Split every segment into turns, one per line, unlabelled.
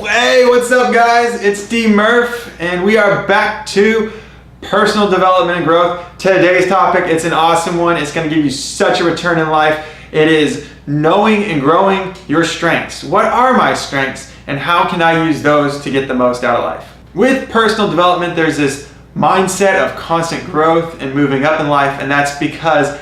Hey, what's up guys? It's D Murph and we are back to personal development and growth. Today's topic, it's an awesome one. It's going to give you such a return in life. It is knowing and growing your strengths. What are my strengths and how can I use those to get the most out of life? With personal development, there's this mindset of constant growth and moving up in life, and that's because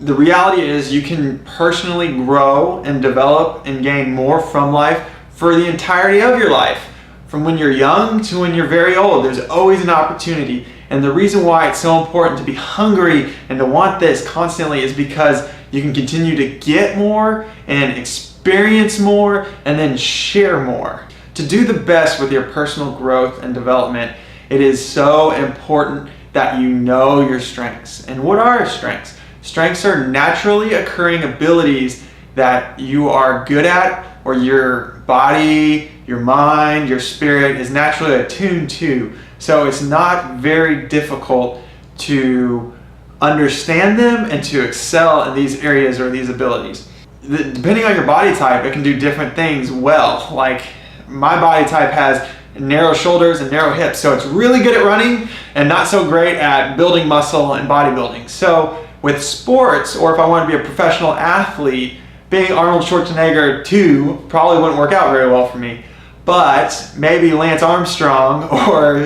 the reality is you can personally grow and develop and gain more from life for the entirety of your life. From when you're young to when you're very old, there's always an opportunity. And the reason why it's so important to be hungry and to want this constantly is because you can continue to get more and experience more and then share more. To do the best with your personal growth and development, it is so important that you know your strengths. And what are strengths? Strengths are naturally occurring abilities that you are good at, or your body, your mind, your spirit is naturally attuned to. So it's not very difficult to understand them and to excel in these areas or these abilities. Depending on your body type, it can do different things well. Like my body type has narrow shoulders and narrow hips, so it's really good at running and not so great at building muscle and bodybuilding. So with sports, or if I want to be a professional athlete, being Arnold Schwarzenegger 2 probably wouldn't work out very well for me. But maybe Lance Armstrong or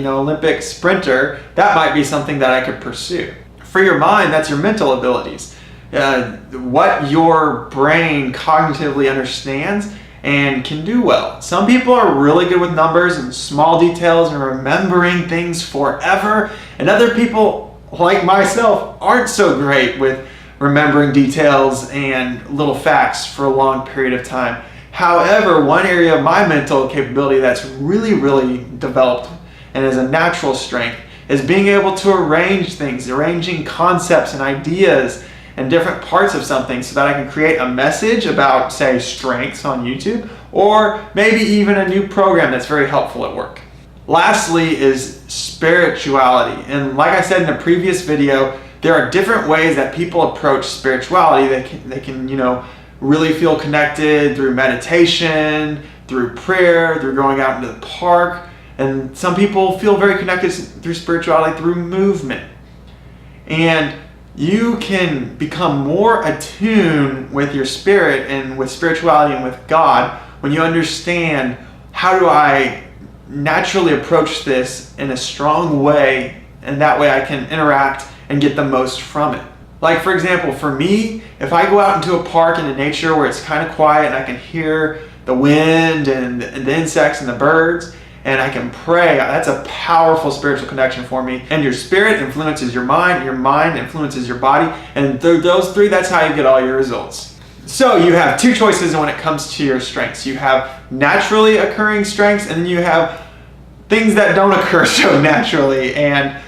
Olympic sprinter, that might be something that I could pursue. For your mind, that's your mental abilities. What your brain cognitively understands and can do well. Some people are really good with numbers and small details and remembering things forever, and other people, like myself, aren't so great with remembering details and little facts for a long period of time. However, one area of my mental capability that's really developed and is a natural strength is being able to arrange things, arranging concepts and ideas and different parts of something so that I can create a message about, say, strengths on YouTube, or maybe even a new program that's very helpful at work. Lastly is spirituality. And like I said in a previous video, there are different ways that people approach spirituality. They can really feel connected through meditation, through prayer, through going out into the park. And some people feel very connected through spirituality through movement. And you can become more attuned with your spirit and with spirituality and with God when you understand, how do I naturally approach this in a strong way, and that way I can interact and get the most from it. Like for example, for me, if I go out into a park in the nature where it's kind of quiet and I can hear the wind and the insects and the birds, and I can pray, that's a powerful spiritual connection for me. And your spirit influences your mind influences your body, and through those three, that's how you get all your results. So you have two choices when it comes to your strengths. You have naturally occurring strengths, and then you have things that don't occur so naturally. And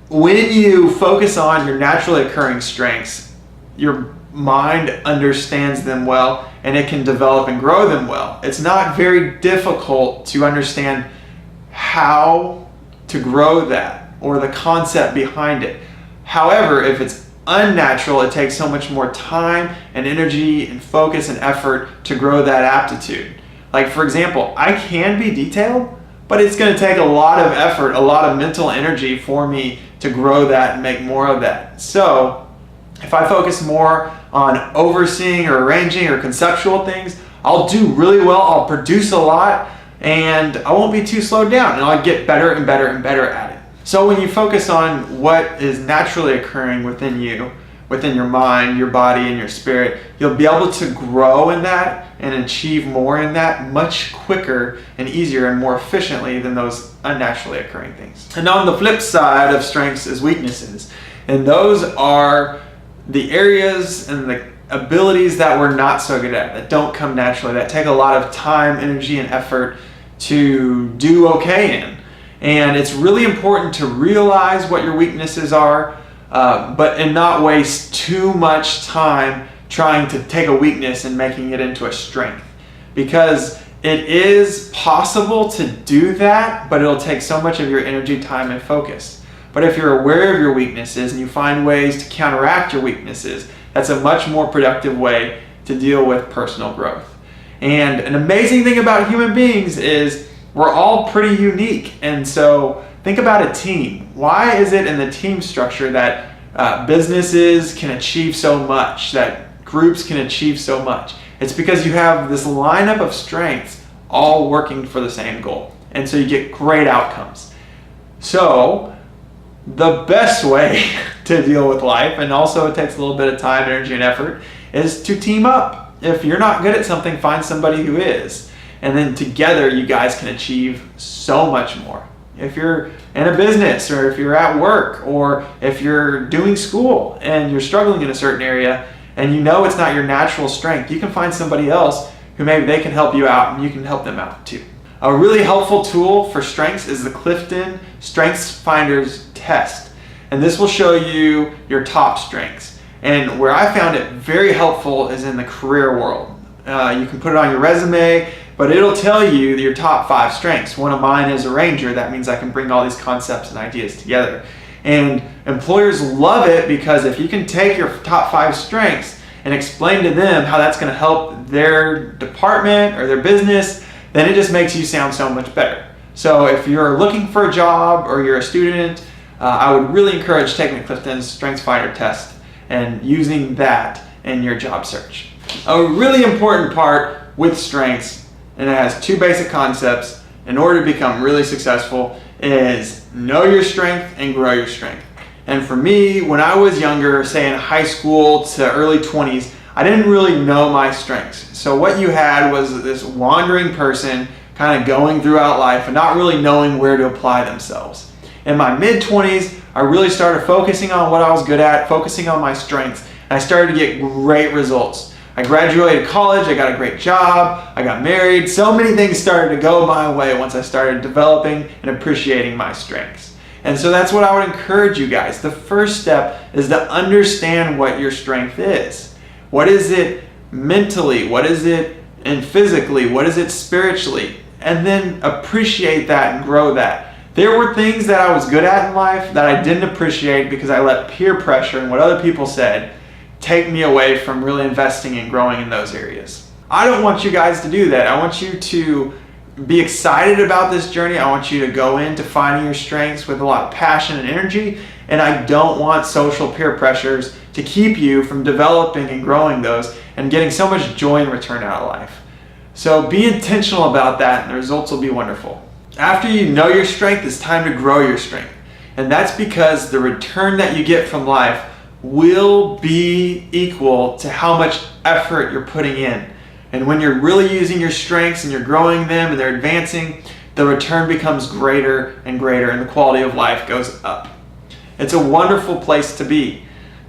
when you focus on your naturally occurring strengths, your mind understands them well and it can develop and grow them well. It's not very difficult to understand how to grow that or the concept behind it. However, if it's unnatural, it takes so much more time and energy and focus and effort to grow that aptitude. Like for example, I can be detailed, but it's going to take a lot of effort, a lot of mental energy for me to grow that and make more of that. So if I focus more on overseeing or arranging or conceptual things, I'll do really well, I'll produce a lot, and I won't be too slowed down, and I'll get better and better and better at it. So when you focus on what is naturally occurring within you, within your mind, your body, and your spirit, you'll be able to grow in that and achieve more in that much quicker and easier and more efficiently than those unnaturally occurring things. And on the flip side of strengths is weaknesses. And those are the areas and the abilities that we're not so good at, that don't come naturally, that take a lot of time, energy, and effort to do okay in. And it's really important to realize what your weaknesses are, and not waste too much time trying to take a weakness and making it into a strength. Because it is possible to do that, but it'll take so much of your energy, time, and focus. But if you're aware of your weaknesses and you find ways to counteract your weaknesses, that's a much more productive way to deal with personal growth. And an amazing thing about human beings is we're all pretty unique. And so think about a team. Why is it in the team structure that businesses can achieve so much, that groups can achieve so much? It's because you have this lineup of strengths all working for the same goal. And so you get great outcomes. So the best way to deal with life, and also it takes a little bit of time, energy, and effort, is to team up. If you're not good at something, find somebody who is. And then together you guys can achieve so much more. If you're in a business, or if you're at work, or if you're doing school and you're struggling in a certain area and you know it's not your natural strength, you can find somebody else who maybe they can help you out and you can help them out too. A really helpful tool for strengths is the Clifton Strengths Finders test. And this will show you your top strengths. And where I found it very helpful is in the career world. You can put it on your resume, but it'll tell you your top 5 strengths. One of mine is arranger. That means I can bring all these concepts and ideas together. And employers love it because if you can take your top 5 strengths and explain to them how that's going to help their department or their business, then it just makes you sound so much better. So if you're looking for a job or you're a student, I would really encourage taking the Clifton's Strengths Finder test and using that in your job search. A really important part with strengths, and it has 2 basic concepts in order to become really successful, is know your strength and grow your strength. And for me, when I was younger, say in high school to early 20s, I didn't really know my strengths. So what you had was this wandering person kind of going throughout life and not really knowing where to apply themselves. In my mid-20s, I really started focusing on what I was good at, focusing on my strengths, and I started to get great results. I graduated college, I got a great job, I got married. So many things started to go my way once I started developing and appreciating my strengths. And so that's what I would encourage you guys. The first step is to understand what your strength is. What is it mentally? What is it physically? What is it spiritually? And then appreciate that and grow that. There were things that I was good at in life that I didn't appreciate because I let peer pressure and what other people said take me away from really investing and growing in those areas. I don't want you guys to do that. I want you to be excited about this journey. I want you to go into finding your strengths with a lot of passion and energy, and I don't want social peer pressures to keep you from developing and growing those and getting so much joy and return out of life. So be intentional about that and the results will be wonderful. After you know your strength, it's time to grow your strength. And that's because the return that you get from life will be equal to how much effort you're putting in. And when you're really using your strengths and you're growing them and they're advancing, the return becomes greater and greater and the quality of life goes up. It's a wonderful place to be.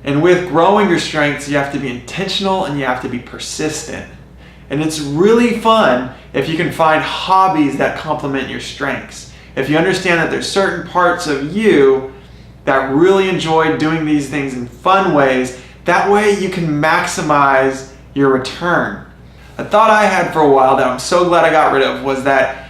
And with growing your strengths, you have to be intentional and you have to be persistent. And it's really fun if you can find hobbies that complement your strengths. If you understand that there's certain parts of you that really enjoy doing these things in fun ways, that way you can maximize your return. A thought I had for a while that I'm so glad I got rid of was that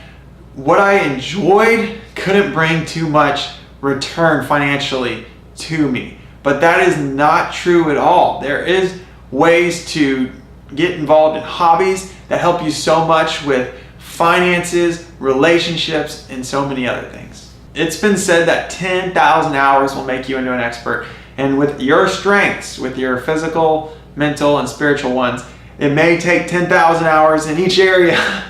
what I enjoyed couldn't bring too much return financially to me. But that is not true at all. There is ways to get involved in hobbies that help you so much with finances, relationships, and so many other things. It's been said that 10,000 hours will make you into an expert. And with your strengths, with your physical, mental, and spiritual ones, it may take 10,000 hours in each area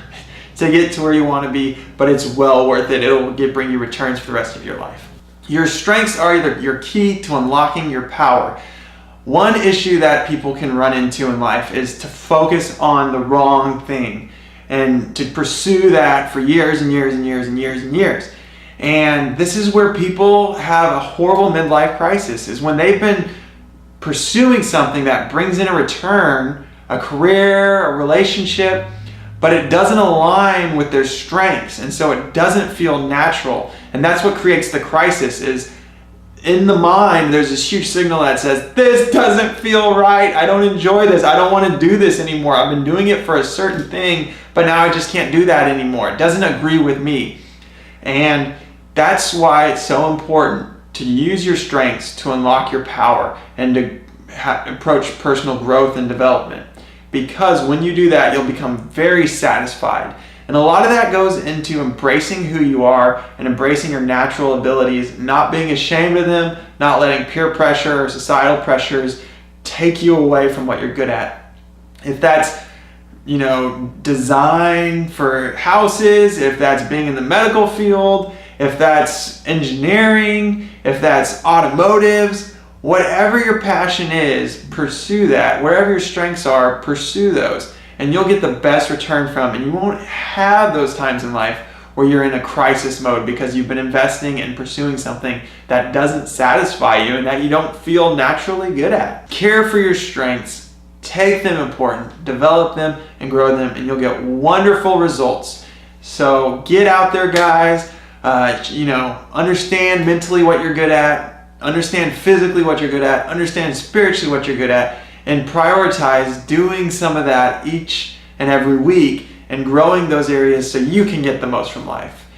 to get to where you want to be, but it's well worth it. It'll bring you returns for the rest of your life. Your strengths are your key to unlocking your power. One issue that people can run into in life is to focus on the wrong thing and to pursue that for years and years and years and years and years. And this is where people have a horrible midlife crisis, is when they've been pursuing something that brings in a return, a career, a relationship, but it doesn't align with their strengths, and so it doesn't feel natural. And that's what creates the crisis. Is in the mind, there's this huge signal that says, this doesn't feel right, I don't enjoy this, I don't want to do this anymore, I've been doing it for a certain thing, but now I just can't do that anymore, it doesn't agree with me. And that's why it's so important to use your strengths to unlock your power and to approach personal growth and development. because when you do that, you'll become very satisfied. And a lot of that goes into embracing who you are and embracing your natural abilities, not being ashamed of them, not letting peer pressure or societal pressures take you away from what you're good at. If that's, design for houses, if that's being in the medical field, if that's engineering, if that's automotives, whatever your passion is, pursue that. Wherever your strengths are, pursue those. And you'll get the best return from it. And you won't have those times in life where you're in a crisis mode because you've been investing and pursuing something that doesn't satisfy you and that you don't feel naturally good at. Care for your strengths, take them important, develop them and grow them, and you'll get wonderful results. So get out there, guys. Understand mentally what you're good at, understand physically what you're good at, understand spiritually what you're good at, and prioritize doing some of that each and every week and growing those areas so you can get the most from life.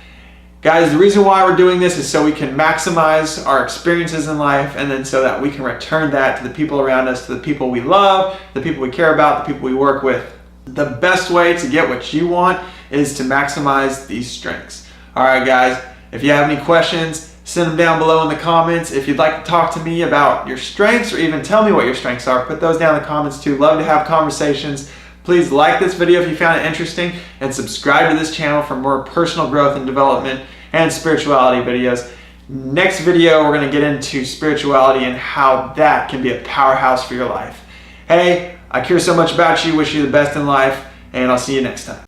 Guys, the reason why we're doing this is so we can maximize our experiences in life, and then so that we can return that to the people around us, to the people we love, the people we care about, the people we work with. The best way to get what you want is to maximize these strengths. All right, guys, if you have any questions, send them down below in the comments. If you'd like to talk to me about your strengths or even tell me what your strengths are, put those down in the comments too. Love to have conversations. Please like this video if you found it interesting and subscribe to this channel for more personal growth and development and spirituality videos. Next video, we're going to get into spirituality and how that can be a powerhouse for your life. Hey, I care so much about you. Wish you the best in life, and I'll see you next time.